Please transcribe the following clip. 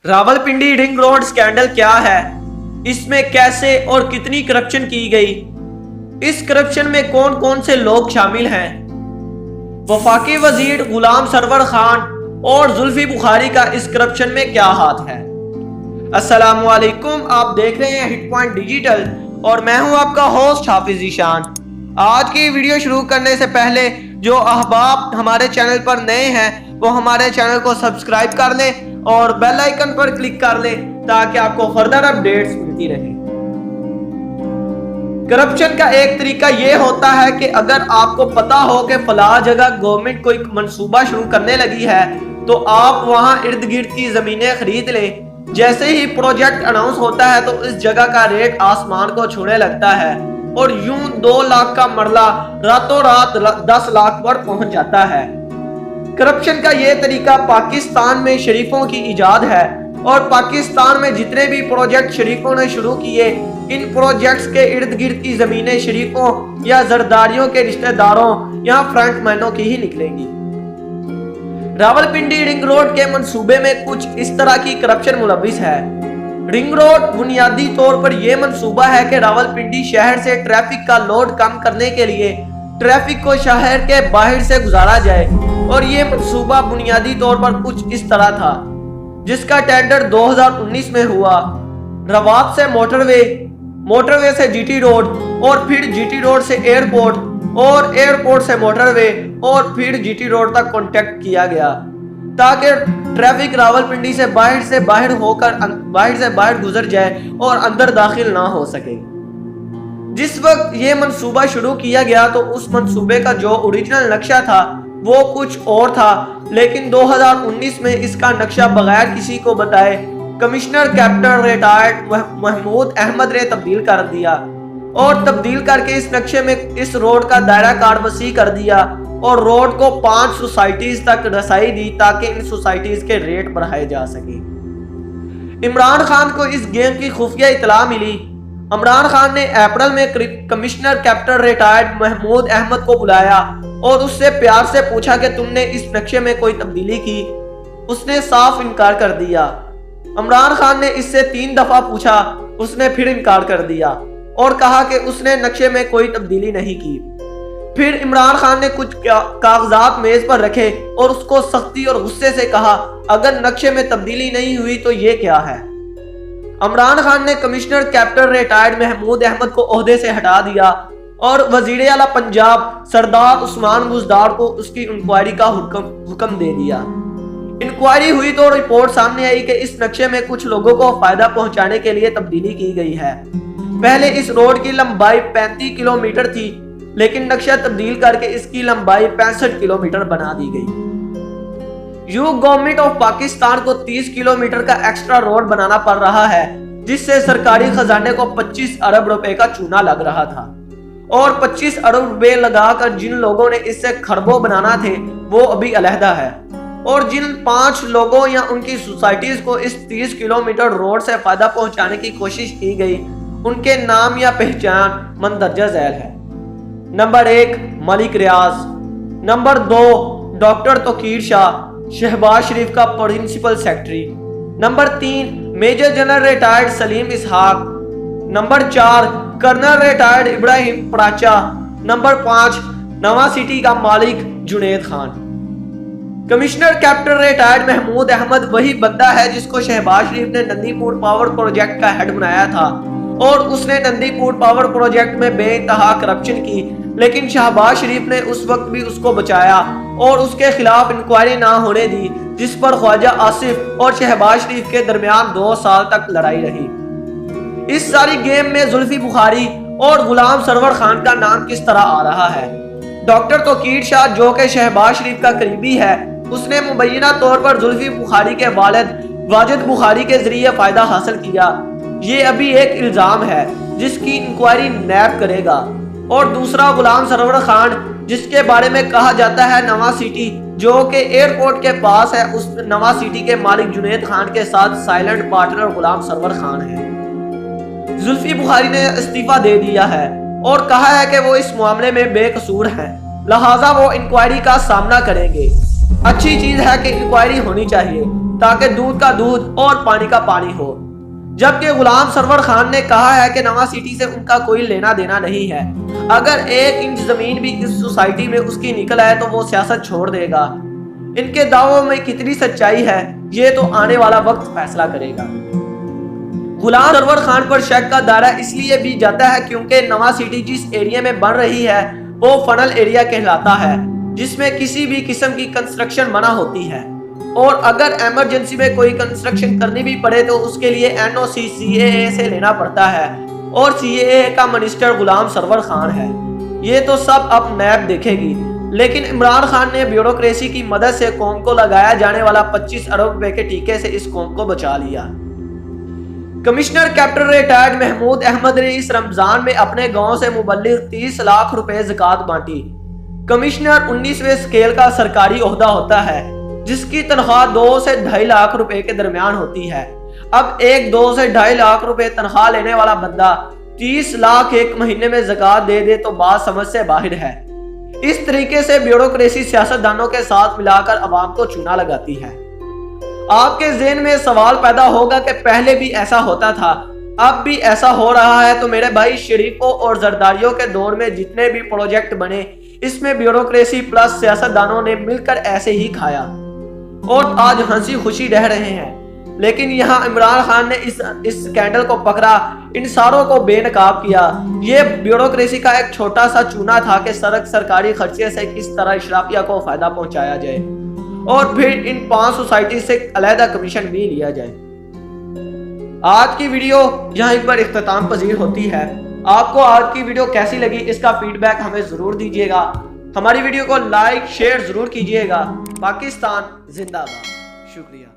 Rawalpindi ring road scandal کیا ہے؟ اس میں کیسے اور کتنی کرپشن کی گئی؟ اس کرپشن میں کون کون سے لوگ شامل ہیں؟ وفاقی وزیر غلام سرور خان اور زلفی بخاری کا اس کرپشن میں کیا ہاتھ ہے؟ السلام علیکم، آپ دیکھ رہے ہیں ہٹ پوائنٹ ڈیجیٹل اور میں ہوں آپ کا ہوسٹ حافظ ذیشان۔ آج کی ویڈیو شروع کرنے سے پہلے جو احباب ہمارے چینل پر نئے ہیں وہ ہمارے چینل کو سبسکرائب کر لیں اور بیل آئیکن پر کلک کر لیں تاکہ آپ کو فردر اپڈیٹس ملتی رہیں۔ کرپشن کا ایک طریقہ یہ ہوتا ہے کہ اگر آپ کو پتا ہو کہ فلاں جگہ گورنمنٹ کوئی منصوبہ شروع کرنے لگی ہے تو آپ وہاں ارد گرد کی زمینیں خرید لیں۔ جیسے ہی پروجیکٹ اناؤنس ہوتا ہے تو اس جگہ کا ریٹ آسمان کو چھونے لگتا ہے اور یوں 2 لاکھ کا مرلہ راتوں رات 10 لاکھ پر پہنچ جاتا ہے۔ کرپشن کا یہ طریقہ پاکستان میں شریفوں کی ایجاد ہے اور پاکستان میں جتنے بھی پروجیکٹ شریفوں نے شروع کیے، ان پروجیکٹس کے ارد گرد کی زمینیں شریفوں یا زرداریوں کے رشتہ داروں یا فرنٹ مینوں کی ہی نکلیں گی۔ راولپنڈی رنگ روڈ کے منصوبے میں کچھ اس طرح کی کرپشن ملوث ہے۔ رنگ روڈ بنیادی طور پر یہ منصوبہ ہے کہ راولپنڈی شہر سے ٹریفک کا لوڈ کم کرنے کے لیے ٹریفک کو شہر کے باہر سے گزارا جائے، اور یہ منصوبہ بنیادی طور پر کچھ اس طرح تھا، جس کا ٹینڈر 2019 میں ہوا۔ روات سے موٹر وے سے جی ٹی روڈ اور پھر جی ٹی روڈ سے ایئرپورٹ اور ایئرپورٹ سے موٹر وے اور پھر جی ٹی روڈ تک کانٹیکٹ کیا گیا تاکہ ٹریفک راولپنڈی سے باہر گزر جائے اور اندر داخل نہ ہو سکے۔ جس وقت یہ منصوبہ شروع کیا گیا تو اس منصوبے کا جو اوریجنل نقشہ تھا وہ کچھ اور تھا، لیکن 2019 میں اس کا نقشہ بغیر کسی کو بتائے commissioner captain retired Mahmood Ahmed نے تبدیل کر دیا، اور تبدیل کر کے اس نقشے میں اس روڈ کا دائرہ کار وسیع کر دیا اور روڈ کو 5 سوسائٹیز تک رسائی دی تاکہ ان سوسائٹیز کے ریٹ بڑھائے جا سکے۔ عمران خان کو اس گیم کی خفیہ اطلاع ملی۔ عمران خان نے اپریل میں commissioner captain retired Mahmood Ahmed کو بلایا اور اس سے پیار سے پوچھا کہ تم نے اس نقشے میں کوئی تبدیلی کی۔ اس نے صاف انکار کر دیا۔ عمران خان نے اس سے 3 دفعہ پوچھا، اس نے پھر انکار کر دیا اور کہا کہ اس نے نقشے میں کوئی تبدیلی نہیں کی۔ پھر عمران خان نے کچھ کاغذات میز پر رکھے اور اس کو سختی اور غصے سے کہا، اگر نقشے میں تبدیلی نہیں ہوئی تو یہ کیا ہے؟ عمران خان نے commissioner captain retired Mahmood Ahmed کو عہدے سے ہٹا دیا اور وزیر اعلیٰ پنجاب سردار عثمان بزدار کو اس کی انکوائری کا حکم دے دیا۔ انکوائری ہوئی تو رپورٹ سامنے آئی کہ اس نقشے میں کچھ لوگوں کو فائدہ پہنچانے کے لیے تبدیلی کی گئی ہے۔ پہلے اس روڈ کی لمبائی 35 کلومیٹر تھی، لیکن نقشہ تبدیل کر کے اس کی لمبائی 65 کلومیٹر بنا دی گئی۔ یوں گورنمنٹ آف پاکستان کو 30 کلومیٹر کا ایکسٹرا روڈ بنانا پڑ رہا ہے، جس سے سرکاری خزانے کو 25 ارب روپے کا چونا لگ رہا تھا، اور 25 ارب روپے لگا کر جن لوگوں نے اس سے کھربوں بنانا تھے وہ ابھی علیحدہ ہے، اور جن 5 لوگوں یا ان کی سوسائٹیز کو اس 30 کلومیٹر روڈ سے فائدہ پہنچانے کی کوشش کی گئی، ان کے نام یا پہچان مندرجہ ذیل ہے۔ Number 1 Malik Riaz, number 2 doctor Tauqeer Shah, Shehbaz Sharif کا principal secretary, number 3 major general retired Saleem Ishaq, number 4 colonel retired Ibrahim Paracha, number 5 نواں سٹی کا مالک Junaid Khan. Commissioner captain retired Mahmood Ahmed وہی بندہ ہے جس کو شہباز شریف نے نندی پور پاور پروجیکٹ کا ہیڈ بنایا تھا، اور اس نے نندی پور پاور پروجیکٹ میں بے انتہا کرپشن کی، لیکن شہباز شریف نے اس وقت بھی اس کو بچایا اور اس کے خلاف انکوائری نہ ہونے دی، جس پر خواجہ آصف اور شہباز شریف کے درمیان 2 سال تک لڑائی رہی۔ اس ساری گیم میں زلفی بخاری اور غلام سرور خان کا نام کس طرح آ رہا ہے؟ ڈاکٹر توقیر شاہ جو کہ شہباز شریف کا قریبی ہے، اس نے مبینہ طور پر زلفی بخاری کے والد واجد بخاری کے ذریعے فائدہ حاصل کیا۔ یہ ابھی ایک الزام ہے جس کی انکوائری نیب کرے گا۔ اور دوسرا غلام سرور خان، جس کے بارے میں کہا جاتا ہے نواں سٹی جو کہ ایئرپورٹ کے پاس ہے، اس نواں سٹی کے مالک جنید خان کے ساتھ سائلنٹ پارٹنر غلام سرور خان ہے۔ زلفی بخاری نے استعفیٰ دے دیا ہے اور کہا ہے کہ وہ اس معاملے میں بے قصور ہیں، لہٰذا وہ انکوائری کا سامنا کریں گے۔ اچھی چیز ہے کہ انکوائری ہونی چاہیے، تاکہ دودھ کا دودھ اور پانی کا پانی ہو، جبکہ غلام سرور خان نے کہا ہے کہ نواں سٹی سے ان کا کوئی لینا دینا نہیں ہے، اگر 1 انچ زمین بھی اس سوسائٹی میں اس کی نکل آئے تو وہ سیاست چھوڑ دے گا۔ ان کے دعووں میں کتنی سچائی ہے یہ تو آنے والا وقت فیصلہ کرے گا۔ غلام سرور خان پر شک کا دائرہ اس لیے بھی جاتا ہے کیونکہ نواں سٹی جس ایریا میں بن رہی ہے وہ فنل ایریا کہلاتا ہے، جس میں کسی بھی قسم کی کنسٹرکشن منع ہوتی ہے، اور اگر ایمرجنسی میں کوئی کنسٹرکشن کرنی بھی پڑے تو اس کے لیے NOC CAA سے لینا پڑتا ہے، اور CAA کا منسٹر غلام سرور خان ہے۔ یہ تو سب اب نیب دیکھے گی، لیکن عمران خان نے بیوروکریسی کی مدد سے قوم کو لگایا جانے والا 25 ارب روپے کے ٹیکے سے اس قوم کو بچا لیا۔ Commissioner captain retired Mahmood Ahmed نے اس رمضان میں اپنے گاؤں سے مبلغ 30 لاکھ روپے زکوٰۃ بانٹی۔ کمشنر 19ویں سکیل کا سرکاری عہدہ ہوتا ہے جس کی تنخواہ 2 سے 2.5 لاکھ روپے کے درمیان ہوتی ہے۔ اب 2 سے 2.5 لاکھ روپے تنخواہ لینے والا بندہ 30 لاکھ ایک مہینے میں زکوٰۃ دے دے تو بات سمجھ سے باہر ہے۔ اس طریقے سے بیوروکریسی سیاستدانوں کے ساتھ ملا کر عوام کو چونا لگاتی ہے۔ آپ کے ذہن میں سوال پیدا ہوگا کہ پہلے بھی ایسا ہوتا تھا، اب بھی ایسا ہو رہا ہے، تو میرے بھائی شریفوں اور زرداریوں کے دور میں جتنے بھی پروجیکٹ بنے اس میں بیوروکریسی پلس سیاستدانوں نے مل کر ایسے ہی کھایا اور آج ہنسی خوشی رہ رہے ہیں۔ لیکن یہاں عمران خان نے اس سکینڈل کو پکڑا، ان ساروں کو بے نقاب کیا۔ یہ بیوروکریسی کا ایک چھوٹا سا چونا تھا کہ سرکاری خرچے سے کس طرح اشرافیہ کو فائدہ پہنچایا جائے اور پھر ان 5 سوسائٹی سے علیحدہ کمیشن بھی لیا جائے۔ آج کی ویڈیو یہاں ایک بار اختتام پذیر ہوتی ہے۔ آپ کو آج کی ویڈیو کیسی لگی اس کا فیڈ بیک ہمیں ضرور دیجیے گا۔ ہماری ویڈیو کو لائک شیئر ضرور کیجیے گا۔ پاکستان زندہ باد۔ شکریہ۔